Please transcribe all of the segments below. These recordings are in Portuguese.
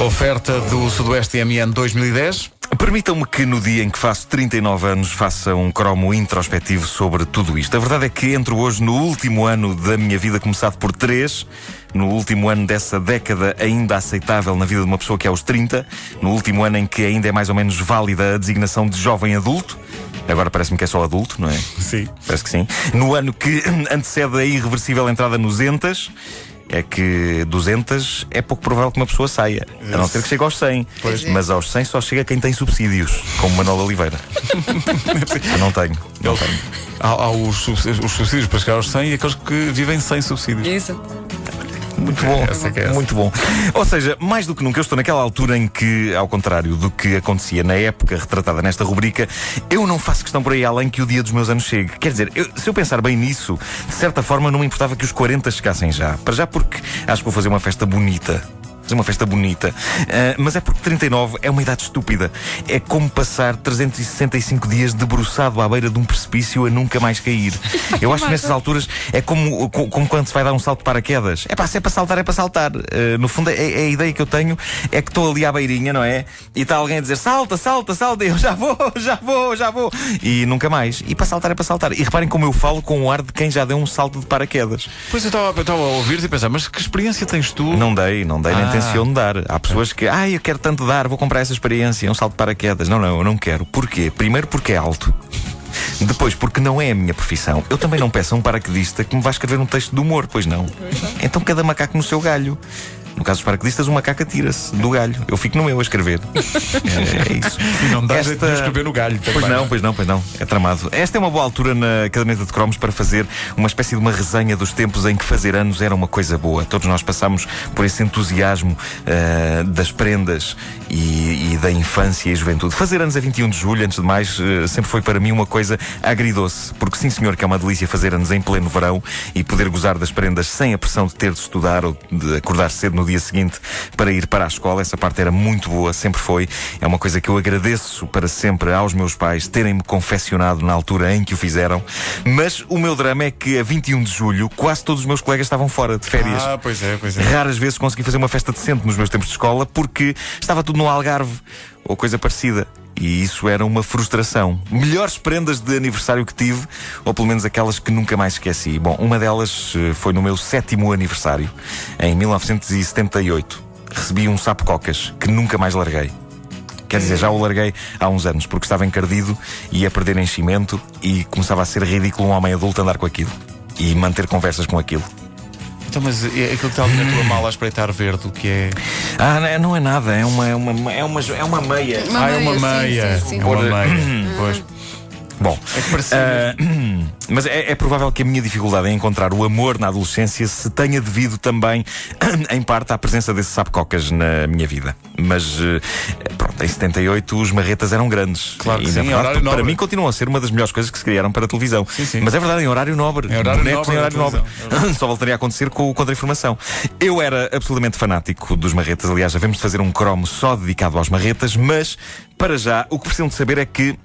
Oferta do Sudoeste MN 2010. Permitam-me que no dia em que faço 39 anos faça um cromo introspectivo sobre tudo isto. A verdade é que entro hoje no último ano da minha vida, começado por 3, no último ano dessa década ainda aceitável na vida de uma pessoa que é aos 30, no último ano em que ainda é mais ou menos válida a designação de jovem adulto. Agora parece-me que é só adulto, não é? Sim. Parece que sim. No ano que antecede a irreversível entrada nos entas. É que 200 é pouco provável que uma pessoa saia, a não ser que chegue aos 100. Pois. Mas aos 100 só chega quem tem subsídios, como Manuel Oliveira. Eu não tenho. Há os subsídios para chegar aos 100 e aqueles que vivem sem subsídios. Isso. Muito bom, Essa que é essa. muito bom. Ou seja, mais do que nunca, eu estou naquela altura em que, ao contrário do que acontecia na época retratada nesta rubrica, eu não faço questão por aí além que o dia dos meus anos chegue. Quer dizer, se eu pensar bem nisso, de certa forma não me importava que os 40 chegassem já. Para já porque acho que vou fazer uma festa bonita. Mas é porque 39 é uma idade estúpida. É como passar 365 dias debruçado à beira de um precipício a nunca mais cair. Eu acho que nessas alturas é como quando se vai dar um salto de paraquedas. Se é para saltar, é para saltar. No fundo, a ideia que eu tenho é que estou ali à beirinha, não é? E está alguém a dizer salta, salta, salta. E eu já vou. E nunca mais. E para saltar é para saltar. E reparem como eu falo com o ar de quem já deu um salto de paraquedas. Pois eu estava a ouvir-te e pensar, mas que experiência tens tu? Não dei, nem tenciono dar. Há pessoas que, eu quero tanto dar, vou comprar essa experiência, um salto de paraquedas. Não, eu não quero. Porquê? Primeiro porque é alto. Depois porque não é a minha profissão. Eu também não peço a um paraquedista que me vá escrever um texto de humor, pois não. Então cada macaco no seu galho. No caso dos paraquedistas, o macaco atira-se do galho. Eu fico no meu a escrever. É isso. E não dá jeito de escrever no galho também. Pois não. É tramado. Esta é uma boa altura na caderneta de cromos para fazer uma espécie de uma resenha dos tempos em que fazer anos era uma coisa boa. Todos nós passamos por esse entusiasmo das prendas e da infância e juventude. Fazer anos a 21 de julho, antes de mais, sempre foi para mim uma coisa agridoce. Porque sim, senhor, que é uma delícia fazer anos em pleno verão e poder gozar das prendas sem a pressão de ter de estudar ou de acordar cedo no dia seguinte para ir para a escola. Essa parte era muito boa, sempre foi. É uma coisa que eu agradeço para sempre aos meus pais terem-me confeccionado na altura em que o fizeram. Mas o meu drama é que a 21 de julho quase todos os meus colegas estavam fora de férias. Pois é. Raras vezes consegui fazer uma festa decente nos meus tempos de escola porque estava tudo no Algarve ou coisa parecida. E isso era uma frustração. Melhores prendas de aniversário que tive, ou pelo menos aquelas que nunca mais esqueci. Bom, uma delas foi no meu 7º aniversário, em 1978. Recebi um sapo-cocas que nunca mais larguei. Quer dizer, já o larguei há uns anos, porque estava encardido, ia perder enchimento e começava a ser ridículo um homem adulto andar com aquilo e manter conversas com aquilo. Então, mas é aquilo que está ali na tua mala a espreitar verde, o que é? Não é nada, é uma meia. É uma meia. Sim. É uma meia. Pois. Bom, É que parecia. mas é provável que a minha dificuldade em encontrar o amor na adolescência se tenha devido também, em parte, à presença desse sapo-cocas na minha vida. Mas, pronto, em 78 os marretas eram grandes. Claro que e, sim, na verdade, horário para nobre. mim continuam a ser uma das melhores coisas que se criaram para a televisão. Sim. Mas é verdade, em horário nobre. Em horário Bonecos nobre em horário da nobre. televisão. Só voltaria a acontecer com o Contra-Informação. Eu era absolutamente fanático dos marretas. Aliás, havemos de fazer um cromo só dedicado aos marretas. Mas, para já, o que precisam de saber é que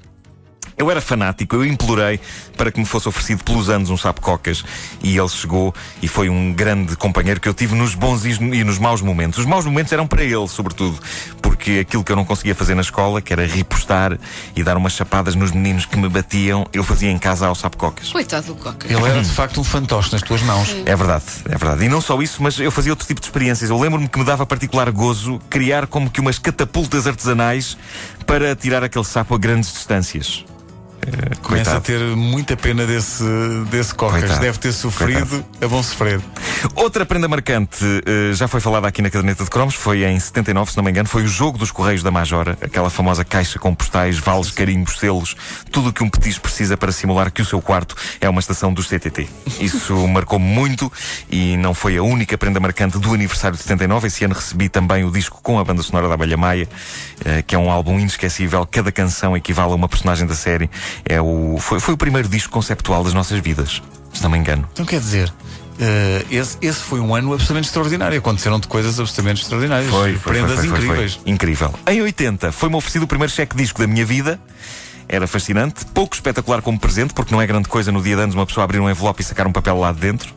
eu era fanático, eu implorei para que me fosse oferecido pelos anos um sapo-cocas e ele chegou e foi um grande companheiro que eu tive nos bons e nos maus momentos. Os maus momentos eram para ele, sobretudo, porque aquilo que eu não conseguia fazer na escola, que era ripostar e dar umas chapadas nos meninos que me batiam, eu fazia em casa ao sapo-cocas. Coitado do Cocas. Ele era de facto um fantoche nas tuas mãos. É verdade. E não só isso, mas eu fazia outro tipo de experiências. Eu lembro-me que me dava particular gozo criar como que umas catapultas artesanais para atirar aquele sapo a grandes distâncias. Começa a Coitado. ter muita pena desse Cocas. Coitado. Deve ter sofrido a bom sofrer. Outra prenda marcante, já foi falada aqui na caderneta de cromos, foi em 79, se não me engano, foi o jogo dos Correios da Majora, aquela famosa caixa com postais, vales, carimbos, selos, tudo o que um petis precisa para simular que o seu quarto é uma estação dos CTT. Isso marcou-me muito e não foi a única prenda marcante do aniversário de 79. Esse ano recebi também o disco com a banda sonora da Abelha Maia, que é um álbum inesquecível. Cada canção equivale a uma personagem da série. Foi o primeiro disco conceptual das nossas vidas, se não me engano. Então quer dizer, esse foi um ano absolutamente extraordinário. Aconteceram-de coisas absolutamente extraordinárias. Prendas incríveis. Foi. Incrível. Em 80 foi-me oferecido o primeiro cheque-disco da minha vida. Era fascinante, pouco espetacular como presente, porque não é grande coisa no dia de anos uma pessoa abrir um envelope e sacar um papel lá de dentro.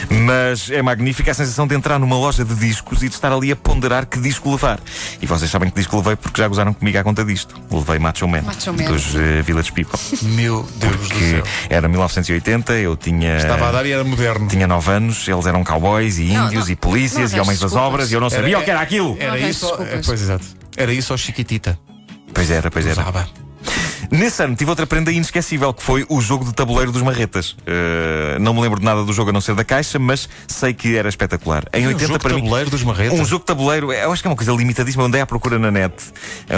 Mas é magnífica a sensação de entrar numa loja de discos e de estar ali a ponderar que disco levar. E vocês sabem que disco levei porque já gozaram comigo à conta disto. Levei Macho Man, dos Village People. Meu Deus do Porque céu. era 1980, eu tinha... Estava a dar e era moderno. Tinha 9 anos, eles eram cowboys e índios e polícias e homens das obras e eu não sabia o que era aquilo. Era Não, isso. desculpas. Pois, exato. Era isso ao Chiquitita. Pois era. Usava. Nesse ano tive outra prenda inesquecível, que foi o jogo de tabuleiro dos Marretas. Não me lembro de nada do jogo a não ser da caixa, mas sei que era espetacular. Em 80 jogo para de mim, tabuleiro dos Marretas? um jogo de tabuleiro, eu acho que é uma coisa limitadíssima, eu andei à procura na net.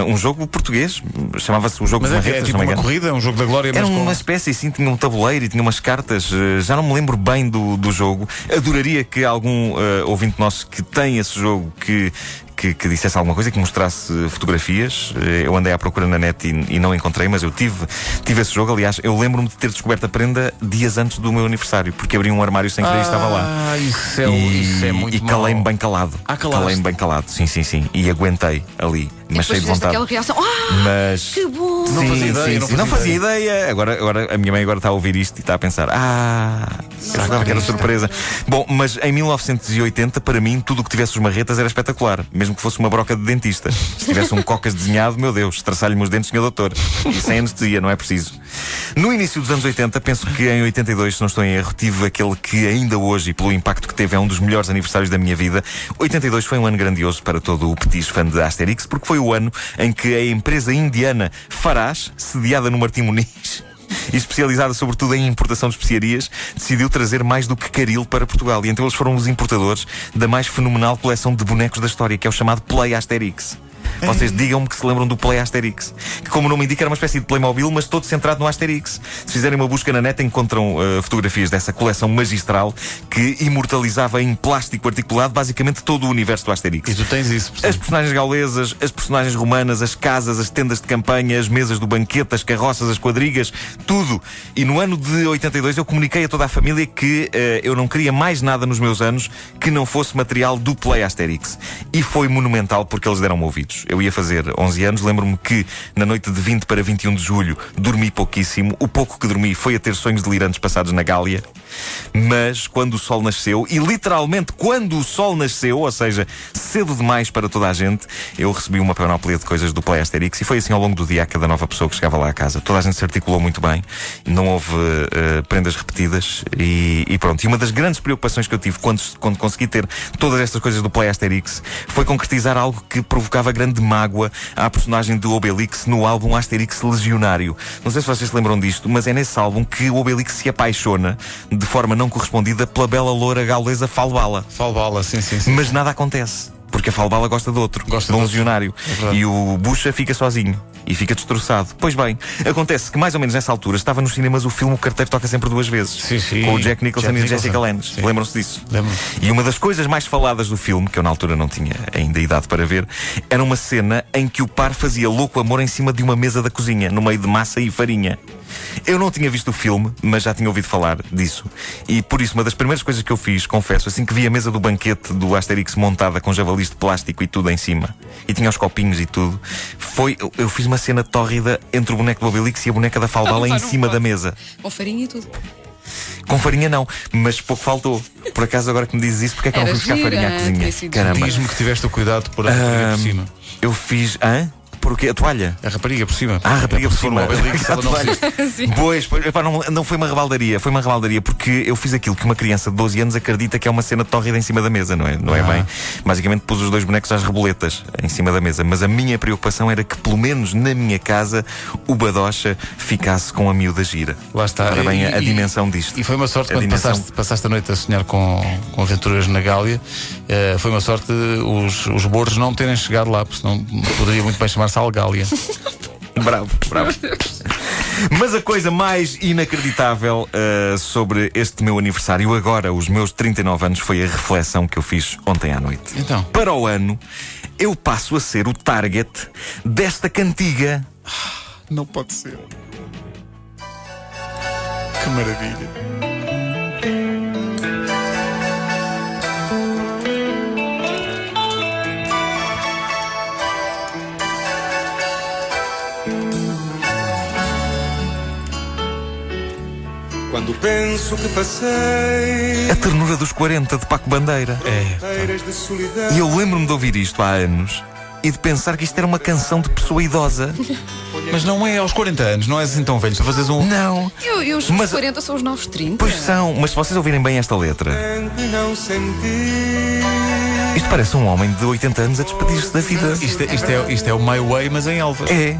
Um jogo português, chamava-se o jogo Mas dos é Marretas, tipo não me uma engano. corrida, um jogo da glória, Era mas com... uma espécie assim, tinha um tabuleiro e tinha umas cartas. Já não me lembro bem do jogo. Adoraria que algum ouvinte nosso que tem esse jogo que dissesse alguma coisa, que mostrasse fotografias. Eu andei à procura na net e não encontrei, mas eu tive esse jogo. Aliás, eu lembro-me de ter descoberto a prenda dias antes do meu aniversário, porque abri um armário sem querer e estava lá. Isso é muito E calei-me bem calado. Calaste? Calei-me bem calado, sim. E aguentei ali, mas cheio de Depois fizeste vontade. aquela reação. Mas Que bom! Não fazia ideia, não fazia ideia. Agora a minha mãe agora está a ouvir isto e está a pensar: eu jogava que era surpresa. Bom, mas em 1980, para mim, tudo o que tivesse os Marretas era espetacular. Mesmo que fosse uma broca de dentista. Se tivesse um Cocas desenhado, meu Deus, traçar-lhe-me os dentes, senhor doutor. E sem anestesia, não é preciso. No início dos anos 80, penso que em 82, se não estou em erro, tive aquele que ainda hoje, e pelo impacto que teve, é um dos melhores aniversários da minha vida. 82 foi um ano grandioso para todo o petis fã de Asterix, porque foi o ano em que a empresa indiana Farage, sediada no Martim Muniz e especializada sobretudo em importação de especiarias, decidiu trazer mais do que caril para Portugal. E então eles foram os importadores da mais fenomenal coleção de bonecos da história, que é o chamado Play Asterix. Vocês digam-me que se lembram do Play Asterix, que, como o nome indica, era uma espécie de Playmobil, mas todo centrado no Asterix. Se fizerem uma busca na net, encontram fotografias dessa coleção magistral que imortalizava em plástico articulado basicamente todo o universo do Asterix. E tu tens isso, As personagens gaulesas, as personagens romanas, as casas, as tendas de campanha, as mesas do banquete, as carroças, as quadrigas, tudo. E no ano de 82 eu comuniquei a toda a família que eu não queria mais nada nos meus anos que não fosse material do Play Asterix. E foi monumental porque eles deram-me ouvidos. Eu ia fazer 11 anos, lembro-me que na noite de 20 para 21 de julho dormi pouquíssimo. O pouco que dormi foi a ter sonhos delirantes passados na Gália. Mas quando o sol nasceu, e literalmente quando o sol nasceu, ou seja, cedo demais para toda a gente, eu recebi uma panóplia de coisas do Play Asterix. E foi assim ao longo do dia a cada nova pessoa que chegava lá a casa. Toda a gente se articulou muito bem, não houve prendas repetidas e pronto. E uma das grandes preocupações que eu tive quando consegui ter todas estas coisas do Play Asterix foi concretizar algo que provocava grande mágoa à personagem de Obelix no álbum Asterix Legionário. Não sei se vocês se lembram disto, mas é nesse álbum que o Obelix se apaixona de forma não correspondida pela bela loura gaulesa Falbala. Falbala, sim. Mas nada acontece, porque a Falbala gosta de outro, Gosta de um de outro. legionário. É E o Bucha fica sozinho e fica destroçado. Pois bem, acontece que mais ou menos nessa altura estava nos cinemas o filme O Carteiro Toca Sempre Duas Vezes. Sim. Com o Jack Nicholson e a Jessica Lange. Sim. Lembram-se disso? Lembro-me. E uma das coisas mais faladas do filme, que eu na altura não tinha ainda idade para ver, era uma cena em que o par fazia louco amor em cima de uma mesa da cozinha, no meio de massa e farinha. Eu não tinha visto o filme, mas já tinha ouvido falar disso. E por isso, uma das primeiras coisas que eu fiz, confesso, assim que vi a mesa do banquete do Asterix montada com javalis de plástico e tudo em cima, e tinha os copinhos e tudo, eu fiz uma cena tórrida entre o boneco do Obelix e a boneca da Falbala em cima da mesa. Com farinha e tudo. Com farinha não, mas pouco faltou. Por acaso, agora que me dizes isso, porque é que eu não Era fui buscar gira, farinha à tinha cozinha? sido Caramba. Diz-me que tiveste o cuidado de pôr a farinha por cima. Eu fiz... Porque a toalha. A rapariga por cima. A rapariga por cima. A toalha. Pois, epá, não foi uma rebaldaria. Foi uma rebaldaria porque eu fiz aquilo que uma criança de 12 anos acredita que é uma cena tórrida em cima da mesa, não é? Não é bem? Basicamente pus os dois bonecos às reboletas em cima da mesa. Mas a minha preocupação era que, pelo menos na minha casa, o Badocha ficasse com a miúda gira. Lá está. Ora bem, a dimensão disto. E foi uma sorte quando passaste a noite a sonhar com aventuras na Gália. Foi uma sorte os bordos não terem chegado lá, porque senão poderia muito bem chamar-se Algália. Bravo. Mas a coisa mais inacreditável sobre este meu aniversário, agora os meus 39 anos, foi a reflexão que eu fiz ontem à noite. Então? Para o ano, eu passo a ser o target desta cantiga. Não pode ser. Que maravilha. Quando penso que passei A ternura dos 40 de Paco Bandeira. feiras de solidão. E eu lembro-me de ouvir isto há anos e de pensar que isto era uma canção de pessoa idosa. Mas não é aos 40 anos, não és assim tão velho para fazeres um. Não. Eu os Mas- 40 são os novos 30. Pois são, mas se vocês ouvirem bem esta letra, Que não senti. isto parece um homem de 80 anos a despedir-se da vida. Isto é o My Way, mas em Elvas. É.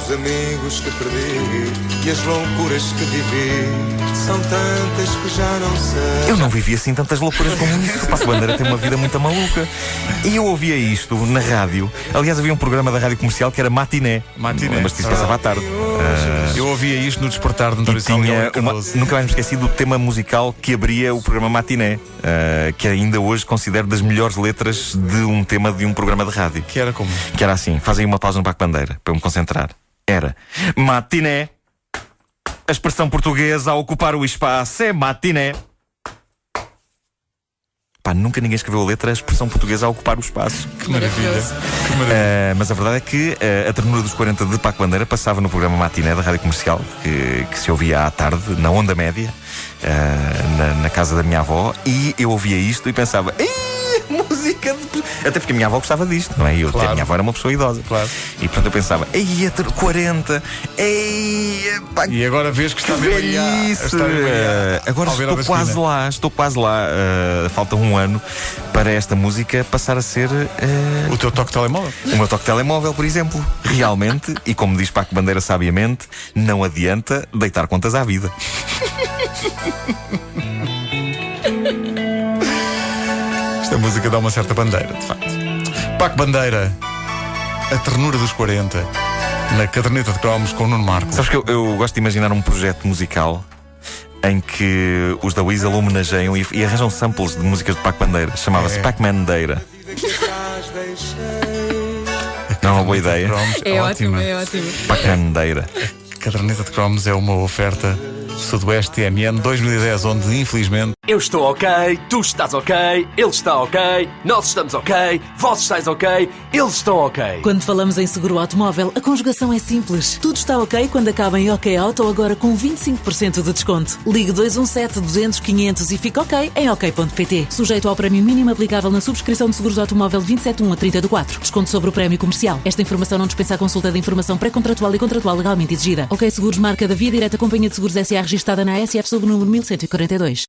Os amigos que perdi e as loucuras que vivi são tantas que já não sei. Eu não vivi assim tantas loucuras como isso. Paco Bandeira tem uma vida muito maluca. E eu ouvia isto na rádio. Aliás, havia um programa da rádio comercial que era Matiné. Lembras-te disso? Passava à tarde. Eu ouvia isto no Despertar de E António Salgado tinha e Cardoso. nunca mais me esqueci do tema musical que abria o programa Matiné, que ainda hoje considero das melhores letras de um tema de um programa de rádio. Que era como? Que era assim, faz aí uma pausa no Paco Bandeira para eu me concentrar. Era Matiné. A expressão portuguesa a ocupar o espaço é matiné. Pá, nunca ninguém escreveu a letra, a expressão portuguesa a ocupar o espaço. Que maravilha. Que maravilha. Mas a verdade é que a ternura dos 40 de Paco Bandeira passava no programa Matiné da Rádio Comercial, que se ouvia à tarde, na onda média, na casa da minha avó, e eu ouvia isto e pensava, música de... Até porque a minha avó gostava disto, não é? Claro. A minha avó era uma pessoa idosa. Claro. E portanto eu pensava, 40, pá, E agora vês que está mesmo aí a velhice. estar mesmo aí Agora ao ver a estou quase lá. Falta um ano para esta música passar a ser O teu toque de telemóvel. o meu toque de telemóvel, por exemplo. Realmente, e como diz Paco Bandeira sabiamente, não adianta deitar contas à vida. Esta música dá uma certa bandeira, de facto. Paco Bandeira, a ternura dos 40, na caderneta de cromos com o Nuno Marco. Sabes que eu gosto de imaginar um projeto musical em que os da Weasel homenageiam e arranjam samples de músicas de Paco Bandeira. Chamava-se Pac-Man Deira. Não é uma boa ideia? Cromos, É ótima. ótimo, é ótimo. Pac-Man Deira. Caderneta de cromos é uma oferta Sudoeste TMN 2010, onde infelizmente Eu estou ok, tu estás ok, ele está ok, nós estamos ok, vós estáis ok, eles estão ok. Quando falamos em seguro automóvel, a conjugação é simples. Tudo está ok quando acaba em OK Auto, agora com 25% de desconto. Ligue 217-200-500 e fica ok em ok.pt. Sujeito ao prémio mínimo aplicável na subscrição de seguros automóvel 27.1 a 30 do 4. Desconto sobre o prémio comercial. Esta informação não dispensa a consulta de informação pré-contratual e contratual legalmente exigida. OK Seguros, marca da Via Direta, Companhia de Seguros S.A. registada na ASF sob o número 1142.